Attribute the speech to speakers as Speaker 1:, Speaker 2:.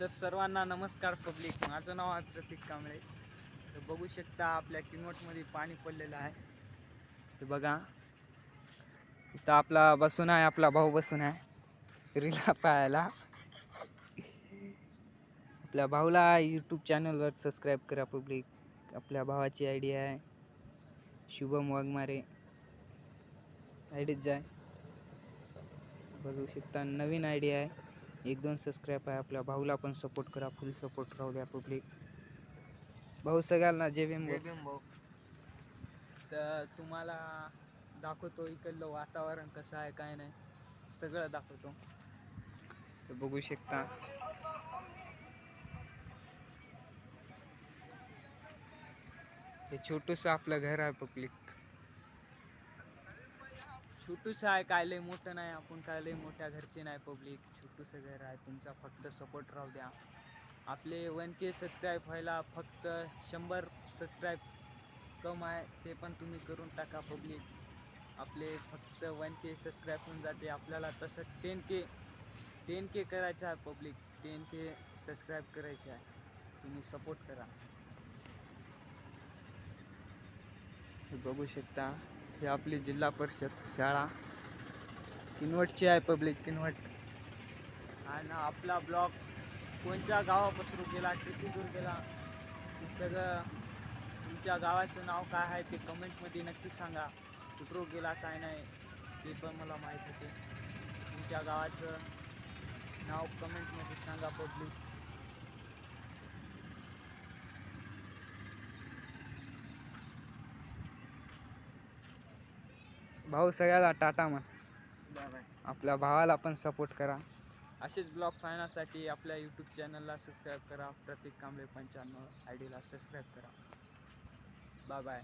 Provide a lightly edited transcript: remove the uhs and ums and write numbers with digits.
Speaker 1: तर सर्वांना नमस्कार पब्लिक. माझं नाव आहे प्रतीक कांबळे. तर बघू शकता आपल्या किनवटमध्ये पाणी पडलेलं आहे. ते बघा इथं आपला बसून आहे, आपला भाऊ बसून आहे रीला पाहायला. आपल्या भाऊला यूट्यूब चॅनलवर सबस्क्राईब करा पब्लिक. आपल्या भावाची आयडी आहे शुभम वाघमारे, आयडीत जाय. बघू शकता नवीन आयडी आहे, 1-2 सबस्क्राईब आहे. आपल्या भाऊला पण सपोर्ट करा, फुल सपोर्ट राहू द्या पब्लिक. भाऊ सगळ्यांना जय भीम भाऊ. तर तुम्हाला दाखवतो इकडलं वातावरण कसं आहे काय नाही सगळं दाखवतो. तर बघू शकता हे छोटूस आपलं घर आहे पब्लिक. छोटूस आहे, काय लय मोठं नाही. आपण काय लय मोठ्या घरचे नाही पब्लिक. छोटूसं घर आहे. तुमचा फक्त सपोर्ट राहू द्या. आपले 1K सबस्क्राईब व्हायला फक्त 100 सबस्क्राईब कम आहे, ते पण तुम्ही करून टाका पब्लिक. आपले फक्त 1K सबस्क्राईब होऊन जाते. आपल्याला तसं 10K करायचं आहे पब्लिक. 10K सबस्क्राईब करायचे आहे. तुम्ही सपोर्ट करा. हे बघू शकता हे आपली जिल्हा परिषद शाळा किनवटची आहे पब्लिक, किनवट. आणि आपला ब्लॉग कोणत्या गावापासून गेला, किती दूर गेला, ते सगळं तुमच्या गावाचं नाव काय आहे ते कमेंटमध्ये नक्की सांगा. कुठं गेला काय नाही ते पण मला माहीत होते. तुमच्या गावाचं नाव कमेंटमध्ये सांगा पब्लिक. भाऊ सगळ्याला टाटा म्हण. आपल्या भावाला पण सपोर्ट करा. असेच ब्लॉग पाहण्यासाठी आपल्या यूट्यूब चॅनलला सबस्क्राईब करा. प्रतीक कांबळे 95 आयडीला सबस्क्राईब करा. Bye bye.